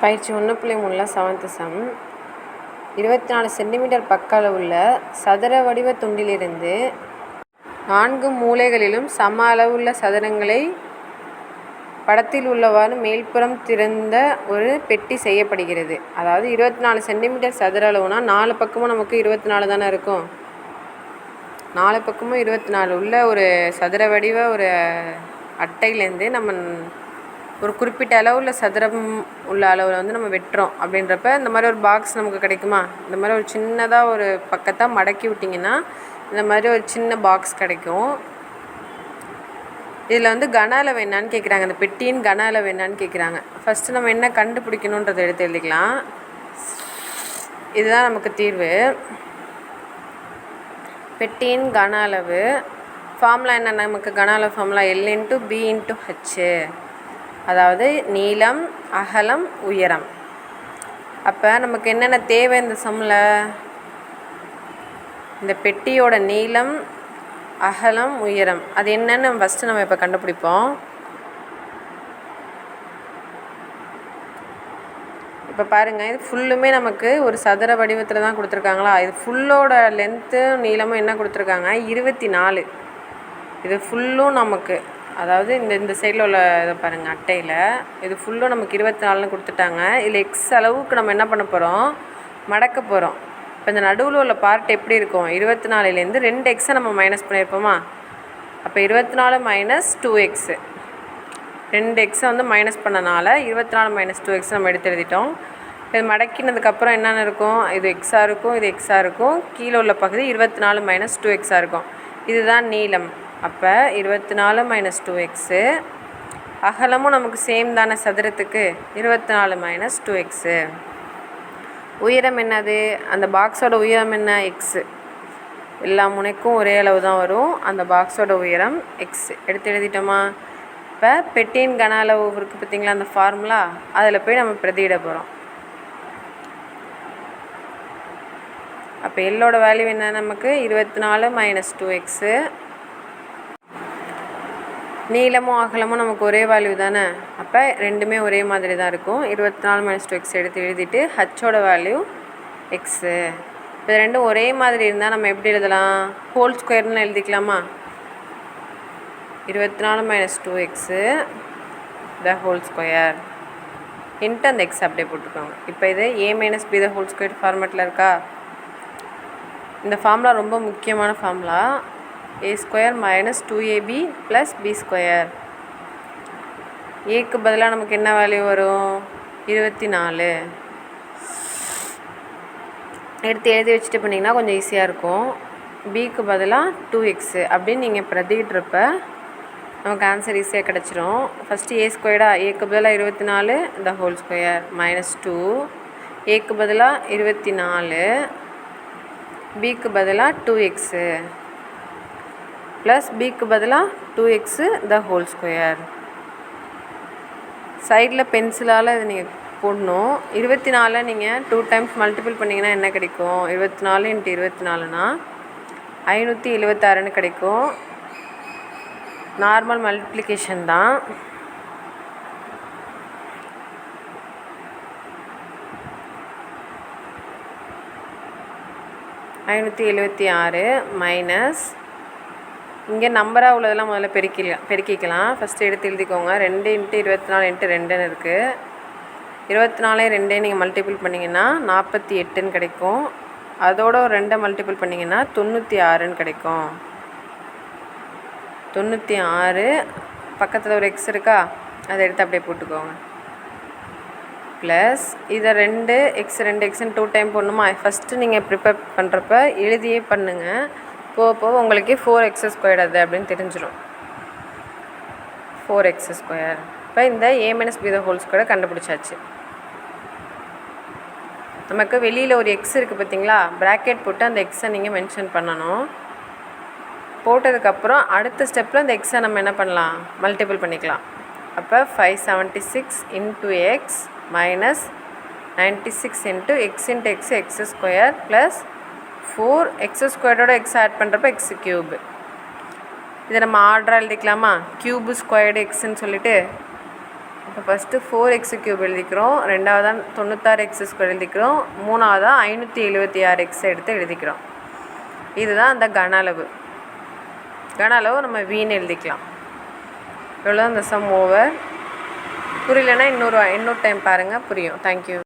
பயிற்சி 1.3 7th some 24 centimetre பக்க அளவுள்ள சதுர வடிவ துண்டிலிருந்து 4 மூலைகளிலும் சம அளவுள்ள சதுரங்களை படத்தில் உள்ளவாறு மேல்புறம் திறந்த ஒரு பெட்டி செய்யப்படுகிறது. அதாவது 24 சென்டிமீட்டர் சதுர அளவுனா 4 பக்கமும் நமக்கு 24 தானே இருக்கும். 4 பக்கமும் 24 உள்ள ஒரு சதுர வடிவ ஒரு அட்டையிலேருந்து நம்ம ஒரு குறிப்பிட்ட அளவுள்ள சதுரம் உள்ள அளவில் வந்து நம்ம வெட்டுறோம். அப்படின்றப்ப இந்த மாதிரி ஒரு பாக்ஸ் நமக்கு கிடைக்குமா? இந்த மாதிரி ஒரு சின்னதாக ஒரு பக்கத்தை மடக்கி விட்டிங்கன்னா இந்த மாதிரி ஒரு சின்ன பாக்ஸ் கிடைக்கும். இதில் வந்து கன அளவு என்னான்னு கேட்குறாங்க. இந்த பெட்டியின் கன அளவு என்னான்னு கேட்குறாங்க. ஃபஸ்ட்டு நம்ம என்ன கண்டுபிடிக்கணுன்றதை எடுத்து எழுதிக்கலாம். இதுதான் நமக்கு தீர்வு. பெட்டியின் கன அளவு ஃபார்முலா என்ன? நமக்கு கன அளவு ஃபார்முலா L/B/H. அதாவது நீளம், அகலம், உயரம். அப்போ நமக்கு என்னென்ன தேவை இந்த சம்மில்? இந்த பெட்டியோட நீளம், அகலம், உயரம் அது என்னன்னு ஃபஸ்ட்டு நம்ம இப்போ கண்டுபிடிப்போம். இப்போ பாருங்கள், இது ஃபுல்லுமே நமக்கு ஒரு சதுர வடிவத்தில் தான் கொடுத்துருக்காங்களா. இது ஃபுல்லோட லென்த்து நீளமும் என்ன கொடுத்துருக்காங்க? 24. இது ஃபுல்லும் நமக்கு, அதாவது இந்த சைடில் உள்ள இதை பாருங்கள், அட்டையில் இது ஃபுல்லும் நமக்கு 24ன்னு கொடுத்துட்டாங்க. இதில் எக்ஸ் அளவுக்கு நம்ம என்ன பண்ண போகிறோம்? மடக்க போகிறோம். இப்போ இந்த நடுவில் உள்ள பார்ட் எப்படி இருக்கும்? 24லேருந்து 2 எக்ஸை நம்ம மைனஸ் பண்ணியிருப்போமா? அப்போ 24 மைனஸ் 2x, 2 எக்ஸை வந்து மைனஸ் பண்ணனால 24 மைனஸ் 2x நம்ம எடுத்து எழுதிட்டோம். இது மடக்கினதுக்கப்புறம் என்னென்ன இருக்கும்? இது எக்ஸாக இருக்கும், இது எக்ஸாக இருக்கும். கீழே உள்ள பகுதி 24 மைனஸ் 2xஆக இருக்கும். இதுதான் நீளம். அப்போ 24 மைனஸ் 2x. அகலமும் நமக்கு சேம் தானே சதுரத்துக்கு, 24 மைனஸ் 2x. உயரம் என்னது? அந்த பாக்ஸோட உயரம் என்ன? எக்ஸு. எல்லா முனைக்கும் ஒரே அளவு தான் வரும். அந்த பாக்ஸோட உயரம் எக்ஸ் எடுத்து எழுதிட்டோமா? இப்போ பெட்டியின் கன அளவு இருக்குது பார்த்திங்களா, அந்த ஃபார்முலா, அதில் போய் நம்ம பிரதியிட போகிறோம். அப்போ எல்லோட வேல்யூ என்ன? நமக்கு 24 மைனஸ் 2x. நீளமும் அகலமும் நமக்கு ஒரே வேல்யூ தானே. அப்போ ரெண்டுமே ஒரே மாதிரி தான் இருக்கும். 24 மைனஸ் 2x எடுத்து எழுதிட்டு ஹச்சோட வேல்யூ எக்ஸு. இப்போ ரெண்டும் ஒரே மாதிரி இருந்தால் நம்ம எப்படி எழுதலாம்? ஹோல் ஸ்கொயர்னு எழுதிக்கலாமா? 24 minus 2x the whole square into அந்த எக்ஸ் அப்படியே போட்டுக்கோங்க. இப்போ இது a minus b the whole square ஃபார்மேட்டில் இருக்கா? இந்த ஃபார்முலா ரொம்ப முக்கியமான formula. a square minus 2ab plus b square. ஏக்கு பதிலாக நமக்கு என்ன வேல்யூ வரும்? 24 எடுத்து எழுதி வச்சுட்டு பண்ணிங்கன்னா கொஞ்சம் ஈஸியாக இருக்கும். பிக்கு பதிலாக 2x அப்படின்னு நீங்கள் பிரதியிட்றப்ப நமக்கு ஆன்சர் ஈஸியாக கிடச்சிரும். ஃபஸ்ட்டு a ஸ்கொயர்டா, ஏக்கு பதிலாக 24 த ஹோல் ஸ்கொயர் மைனஸ் 2, ஏக்கு பதிலாக 24, பிக்கு பதிலாக 2x ப்ளஸ் பிக்கு பதிலாக 2x த ஹோல் ஸ்கொயர். சைடில் பென்சிலால் இது நீங்கள் போடணும். 24 நீங்கள் 2 டைம்ஸ் மல்டிபிள் பண்ணிங்கன்னா என்ன கிடைக்கும்? 24 இன்ட்டு 24னா 576ன்னு கிடைக்கும். நார்மல் மல்டிப்ளிகேஷன் தான். (576) மைனஸ் இங்கே நம்பராக உள்ளதெல்லாம் முதல்ல பெருக்கிக்கலாம். ஃபஸ்ட்டு எடுத்து எழுதிக்கோங்க. 2 இன்ட்டு 24 இன்ட்டு 2ன்னு இருக்குது. 24 2 நீங்கள் மல்டிபிள் பண்ணிங்கன்னா 48ன்னு கிடைக்கும். அதோட ஒரு 2 மல்டிபிள் பண்ணிங்கன்னா 96ன்னு கிடைக்கும். 96 பக்கத்தில் ஒரு எக்ஸ் இருக்கா, அதை எடுத்து அப்படியே போட்டுக்கோங்க. ப்ளஸ் இதை 2 எக்ஸ்ன்னு 2 டைம் போடணுமா? ஃபஸ்ட்டு நீங்கள் ப்ரிப்பேர் பண்ணுறப்ப எழுதியே பண்ணுங்கள். போக போக உங்களுக்கே 4x ஸ்கொயர் அது அப்படின்னு தெரிஞ்சிடும். 4x square. இப்போ இந்த a minus b the whole ஸ்கொயரை கண்டுபிடிச்சாச்சு. நமக்கு வெளியில் ஒரு எக்ஸ் இருக்குது பார்த்தீங்களா, ப்ராக்கெட் போட்டு அந்த எக்ஸை நீங்கள் மென்ஷன் பண்ணணும். போட்டதுக்கப்புறம் அடுத்த ஸ்டெப்பில் அந்த எக்ஸை நம்ம என்ன பண்ணலாம்? மல்டிபிள் பண்ணிக்கலாம். அப்போ 576 into x minus 96 into x square plus 4x ஸ்கொயரோட எக்ஸ் ஆட் பண்ணுறப்ப எக்ஸ் க்யூப். இதை நம்ம ஆர்டராக எழுதிக்கலாமா? க்யூபு ஸ்கொயர்டு எக்ஸ்ன்னு சொல்லிட்டு இப்போ ஃபஸ்ட்டு 4x³ எழுதிக்கிறோம், ரெண்டாவதாக 96x² எழுதிக்கிறோம், மூணாவதாக 576x எடுத்து எழுதிக்கிறோம். இதுதான் அந்த கன அளவு. கன அளவு நம்ம வீண் எழுதிக்கலாம். இவ்வளோ இந்த சம் ஓவர். புரியலன்னா இன்னொரு டைம் பாருங்கள், புரியும். தேங்க்யூ.